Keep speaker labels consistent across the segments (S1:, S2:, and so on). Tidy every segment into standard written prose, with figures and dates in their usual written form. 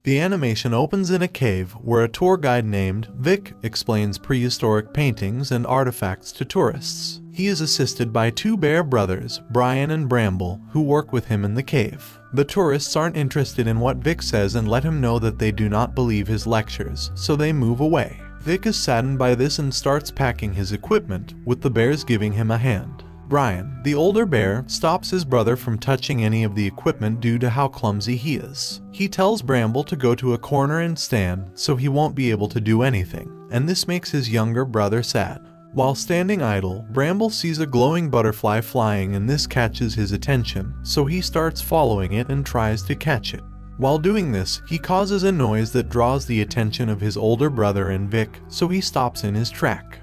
S1: The animation opens in a cave where a tour guide named Vic explains prehistoric paintings and artifacts to tourists. He is assisted by two bear brothers, Brian and Bramble, who work with him in the cave. The tourists aren't interested in what Vic says and let him know that they do not believe his lectures, so they move away. Vic is saddened by this and starts packing his equipment, with the bears giving him a hand. Brian, the older bear, stops his brother from touching any of the equipment due to how clumsy he is. He tells Bramble to go to a corner and stand so he won't be able to do anything, and this makes his younger brother sad. While standing idle, Bramble sees a glowing butterfly flying and this catches his attention, so he starts following it and tries to catch it. While doing this, he causes a noise that draws the attention of his older brother and Vic, so he stops in his track.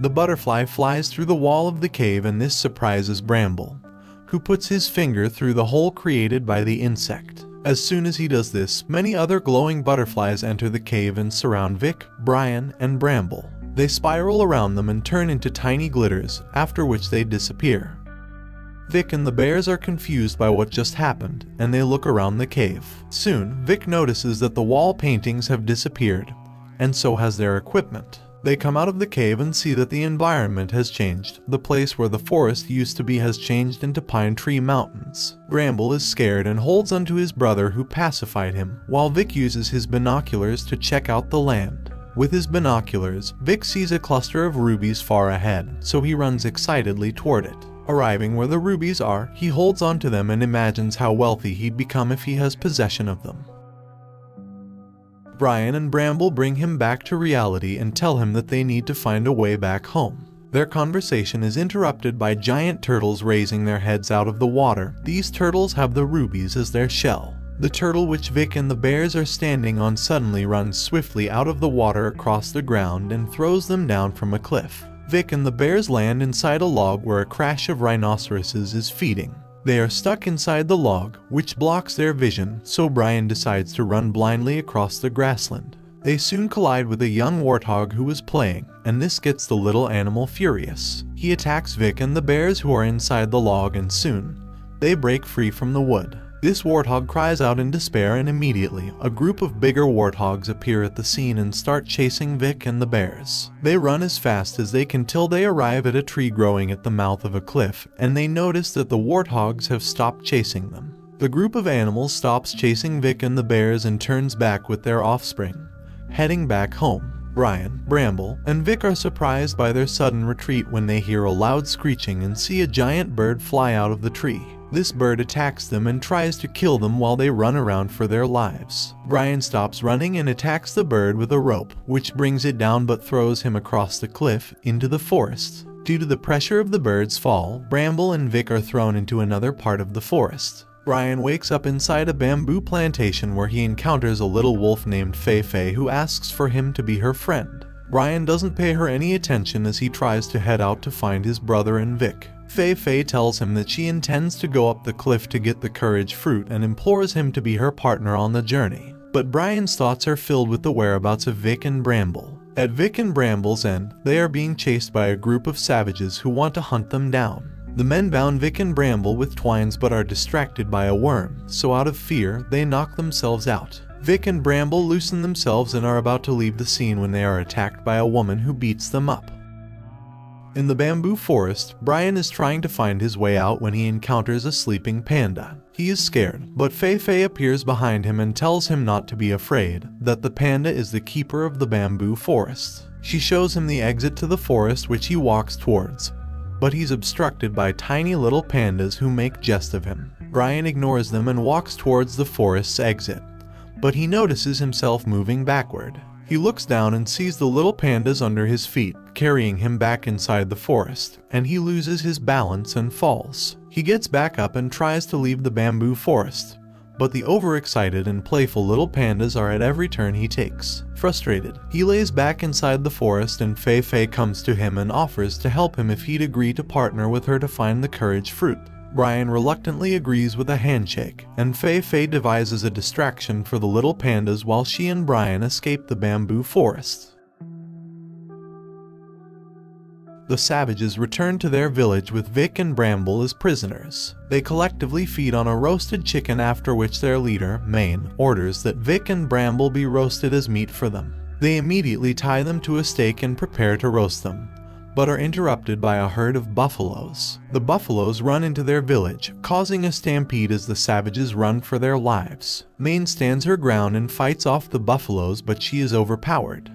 S1: The butterfly flies through the wall of the cave and this surprises Bramble, who puts his finger through the hole created by the insect. As soon as he does this, many other glowing butterflies enter the cave and surround Vic, Brian, and Bramble. They spiral around them and turn into tiny glitters, after which they disappear. Vic and the bears are confused by what just happened, and they look around the cave. Soon, Vic notices that the wall paintings have disappeared, and so has their equipment. They come out of the cave and see that the environment has changed. The place where the forest used to be has changed into Pine Tree Mountains. Bramble is scared and holds onto his brother who pacified him, while Vic uses his binoculars to check out the land. With his binoculars, Vic sees a cluster of rubies far ahead, so he runs excitedly toward it. Arriving where the rubies are, he holds onto them and imagines how wealthy he'd become if he has possession of them. Brian and Bramble bring him back to reality and tell him that they need to find a way back home. Their conversation is interrupted by giant turtles raising their heads out of the water. These turtles have the rubies as their shell. The turtle which Vic and the bears are standing on suddenly runs swiftly out of the water across the ground and throws them down from a cliff. Vic and the bears land inside a log where a crash of rhinoceroses is feeding. They are stuck inside the log, which blocks their vision, so Brian decides to run blindly across the grassland. They soon collide with a young warthog who is playing, and this gets the little animal furious. He attacks Vic and the bears who are inside the log and soon, they break free from the wood. This warthog cries out in despair and immediately, a group of bigger warthogs appear at the scene and start chasing Vic and the bears. They run as fast as they can till they arrive at a tree growing at the mouth of a cliff, and they notice that the warthogs have stopped chasing them. The group of animals stops chasing Vic and the bears and turns back with their offspring, heading back home. Brian, Bramble, and Vic are surprised by their sudden retreat when they hear a loud screeching and see a giant bird fly out of the tree. This bird attacks them and tries to kill them while they run around for their lives. Brian stops running and attacks the bird with a rope, which brings it down but throws him across the cliff into the forest. Due to the pressure of the bird's fall, Bramble and Vic are thrown into another part of the forest. Brian wakes up inside a bamboo plantation where he encounters a little wolf named Fei Fei who asks for him to be her friend. Brian doesn't pay her any attention as he tries to head out to find his brother and Vic. Fei Fei tells him that she intends to go up the cliff to get the courage fruit and implores him to be her partner on the journey. But Brian's thoughts are filled with the whereabouts of Vic and Bramble. At Vic and Bramble's end, they are being chased by a group of savages who want to hunt them down. The men bound Vic and Bramble with twines but are distracted by a worm, so out of fear, they knock themselves out. Vic and Bramble loosen themselves and are about to leave the scene when they are attacked by a woman who beats them up. In the bamboo forest, Brian is trying to find his way out when he encounters a sleeping panda. He is scared, but Fei Fei appears behind him and tells him not to be afraid, that the panda is the keeper of the bamboo forest. She shows him the exit to the forest which he walks towards, but he's obstructed by tiny little pandas who make jest of him. Brian ignores them and walks towards the forest's exit, but he notices himself moving backward. He looks down and sees the little pandas under his feet, carrying him back inside the forest, and he loses his balance and falls. He gets back up and tries to leave the bamboo forest, but the overexcited and playful little pandas are at every turn he takes. Frustrated, he lays back inside the forest and Fei Fei comes to him and offers to help him if he'd agree to partner with her to find the courage fruit. Brian reluctantly agrees with a handshake, and Fei Fei devises a distraction for the little pandas while she and Brian escape the bamboo forest. The savages return to their village with Vic and Bramble as prisoners. They collectively feed on a roasted chicken, after which their leader, Maine, orders that Vic and Bramble be roasted as meat for them. They immediately tie them to a stake and prepare to roast them, but are interrupted by a herd of buffaloes. The buffaloes run into their village, causing a stampede as the savages run for their lives. Maine stands her ground and fights off the buffaloes, but she is overpowered.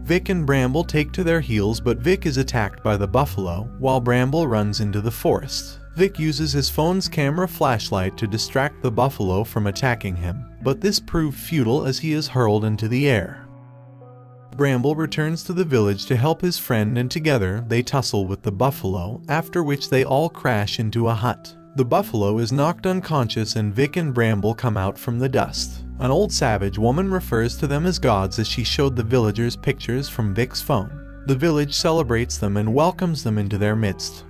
S1: Vic and Bramble take to their heels, but Vic is attacked by the buffalo, while Bramble runs into the forest. Vic uses his phone's camera flashlight to distract the buffalo from attacking him, but this proved futile as he is hurled into the air. Bramble returns to the village to help his friend, and together they tussle with the buffalo, after which they all crash into a hut. The buffalo is knocked unconscious and Vic and Bramble come out from the dust. An old savage woman refers to them as gods as she showed the villagers pictures from Vic's phone. The village celebrates them and welcomes them into their midst.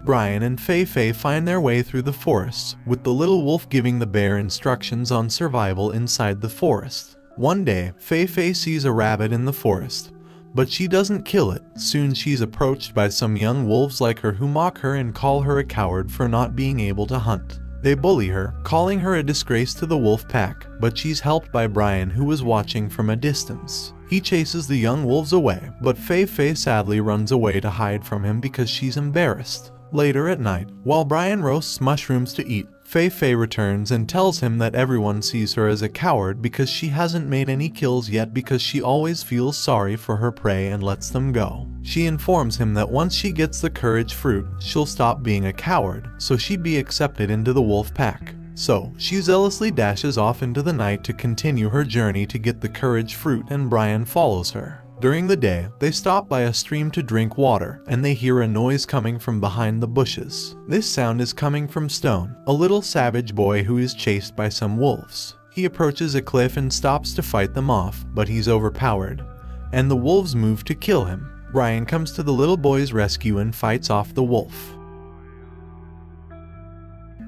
S1: Brian and Fei Fei find their way through the forests, with the little wolf giving the bear instructions on survival inside the forest. One day, Fei Fei sees a rabbit in the forest, but she doesn't kill it. Soon she's approached by some young wolves like her who mock her and call her a coward for not being able to hunt. They bully her, calling her a disgrace to the wolf pack, but she's helped by Brian, who was watching from a distance. He chases the young wolves away, but Fei Fei sadly runs away to hide from him because she's embarrassed. Later at night, while Brian roasts mushrooms to eat, Fei Fei returns and tells him that everyone sees her as a coward because she hasn't made any kills yet, because she always feels sorry for her prey and lets them go. She informs him that once she gets the courage fruit, she'll stop being a coward, so she'd be accepted into the wolf pack. So, she zealously dashes off into the night to continue her journey to get the courage fruit, and Brian follows her. During the day, they stop by a stream to drink water, and they hear a noise coming from behind the bushes. This sound is coming from Stone, a little savage boy who is chased by some wolves. He approaches a cliff and stops to fight them off, but he's overpowered, and the wolves move to kill him. Brian comes to the little boy's rescue and fights off the wolf.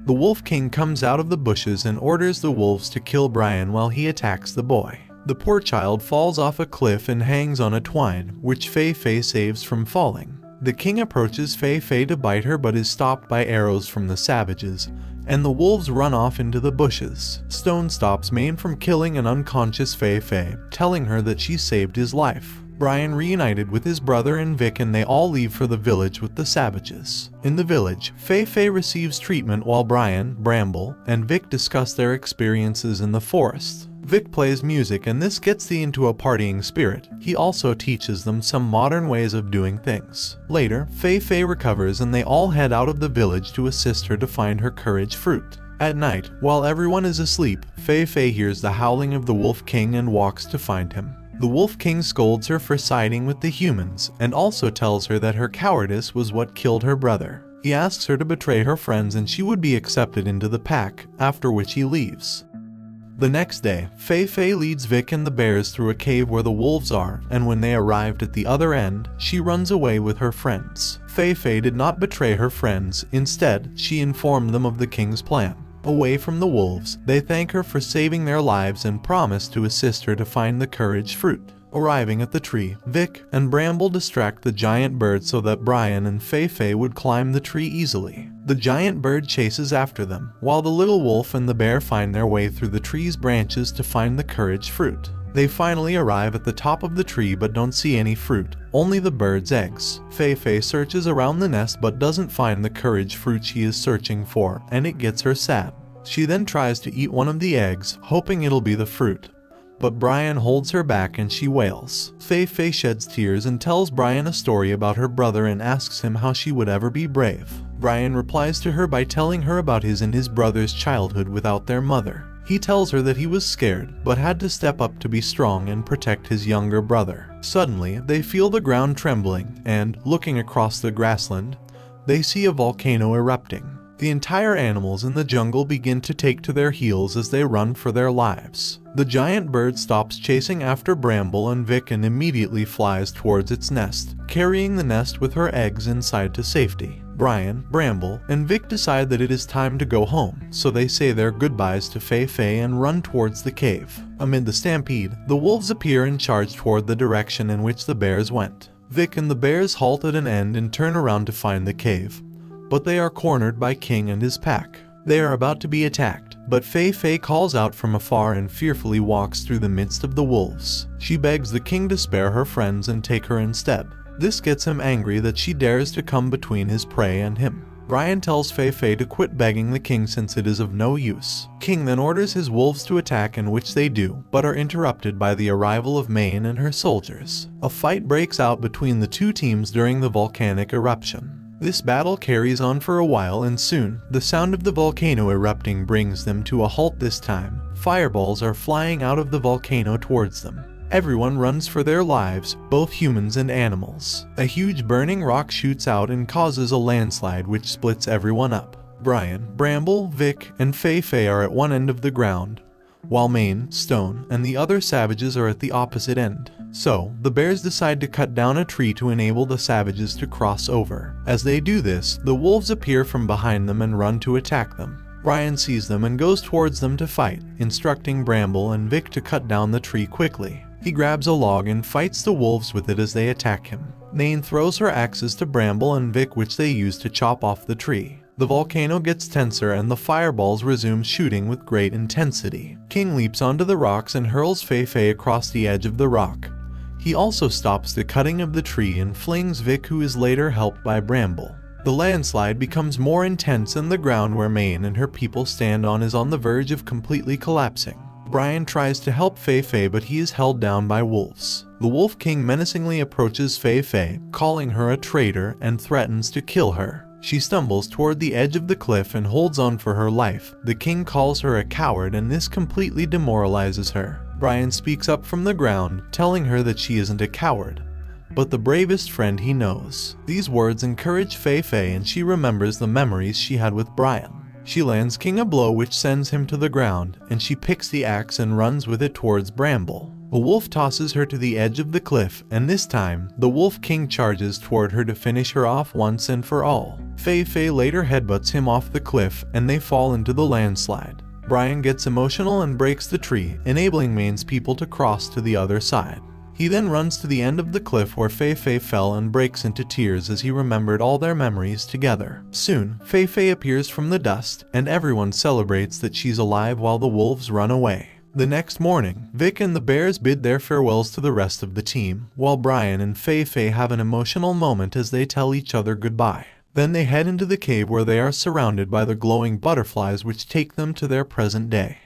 S1: The Wolf King comes out of the bushes and orders the wolves to kill Brian while he attacks the boy. The poor child falls off a cliff and hangs on a twine, which Fei Fei saves from falling. The king approaches Fei Fei to bite her but is stopped by arrows from the savages, and the wolves run off into the bushes. Stone stops Maine from killing an unconscious Fei Fei, telling her that she saved his life. Brian reunited with his brother and Vic, and they all leave for the village with the savages. In the village, Fei Fei receives treatment while Brian, Bramble, and Vic discuss their experiences in the forest. Vic plays music, and this gets them into a partying spirit. He also teaches them some modern ways of doing things. Later, Fei Fei recovers and they all head out of the village to assist her to find her courage fruit. At night, while everyone is asleep, Fei Fei hears the howling of the Wolf King and walks to find him. The Wolf King scolds her for siding with the humans, and also tells her that her cowardice was what killed her brother. He asks her to betray her friends and she would be accepted into the pack, after which he leaves. The next day, Fei Fei leads Vic and the bears through a cave where the wolves are, and when they arrived at the other end, she runs away with her friends. Fei Fei did not betray her friends, instead, she informed them of the king's plan. Away from the wolves, they thank her for saving their lives and promise to assist her to find the courage fruit. Arriving at the tree, Vic and Bramble distract the giant bird so that Brian and Fei Fei would climb the tree easily. The giant bird chases after them, while the little wolf and the bear find their way through the tree's branches to find the courage fruit. They finally arrive at the top of the tree but don't see any fruit, only the bird's eggs. Fei Fei searches around the nest but doesn't find the courage fruit she is searching for, and it gets her sad. She then tries to eat one of the eggs, hoping it'll be the fruit. But Brian holds her back and she wails. Fei Fei sheds tears and tells Brian a story about her brother and asks him how she would ever be brave. Brian replies to her by telling her about his and his brother's childhood without their mother. He tells her that he was scared, but had to step up to be strong and protect his younger brother. Suddenly, they feel the ground trembling, and, looking across the grassland, they see a volcano erupting. The entire animals in the jungle begin to take to their heels as they run for their lives. The giant bird stops chasing after Bramble and Vic and immediately flies towards its nest, carrying the nest with her eggs inside to safety. Brian, Bramble, and Vic decide that it is time to go home, so they say their goodbyes to Fei Fei and run towards the cave. Amid the stampede, the wolves appear and charge toward the direction in which the bears went. Vic and the bears halt at an end and turn around to find the cave, but they are cornered by King and his pack. They are about to be attacked, but Fei Fei calls out from afar and fearfully walks through the midst of the wolves. She begs the king to spare her friends and take her instead. This gets him angry that she dares to come between his prey and him. Brian tells Fei Fei to quit begging the king since it is of no use. King then orders his wolves to attack, in which they do, but are interrupted by the arrival of Mayne and her soldiers. A fight breaks out between the two teams during the volcanic eruption. This battle carries on for a while, and soon, the sound of the volcano erupting brings them to a halt. This time, fireballs are flying out of the volcano towards them. Everyone runs for their lives, both humans and animals. A huge burning rock shoots out and causes a landslide which splits everyone up. Brian, Bramble, Vic, and Fei Fei are at one end of the ground, while Mayne, Stone, and the other savages are at the opposite end. So, the bears decide to cut down a tree to enable the savages to cross over. As they do this, the wolves appear from behind them and run to attack them. Brian sees them and goes towards them to fight, instructing Bramble and Vic to cut down the tree quickly. He grabs a log and fights the wolves with it as they attack him. Mayne throws her axes to Bramble and Vic, which they use to chop off the tree. The volcano gets tenser and the fireballs resume shooting with great intensity. King leaps onto the rocks and hurls Fei Fei across the edge of the rock. He also stops the cutting of the tree and flings Vic, who is later helped by Bramble. The landslide becomes more intense and the ground where Mayne and her people stand on is on the verge of completely collapsing. Brian tries to help Fei Fei, but he is held down by wolves. The Wolf King menacingly approaches Fei Fei, calling her a traitor, and threatens to kill her. She stumbles toward the edge of the cliff and holds on for her life. The king calls her a coward, and this completely demoralizes her. Brian speaks up from the ground, telling her that she isn't a coward, but the bravest friend he knows. These words encourage Fei Fei, and she remembers the memories she had with Brian. She lands King a blow which sends him to the ground, and she picks the axe and runs with it towards Bramble. A wolf tosses her to the edge of the cliff, and this time, the Wolf King charges toward her to finish her off once and for all. Fei Fei later headbutts him off the cliff, and they fall into the landslide. Brian gets emotional and breaks the tree, enabling Mayne's people to cross to the other side. He then runs to the end of the cliff where Fei Fei fell and breaks into tears as he remembered all their memories together. Soon, Fei Fei appears from the dust, and everyone celebrates that she's alive while the wolves run away. The next morning, Vic and the bears bid their farewells to the rest of the team, while Brian and Fei Fei have an emotional moment as they tell each other goodbye. Then they head into the cave where they are surrounded by the glowing butterflies which take them to their present day.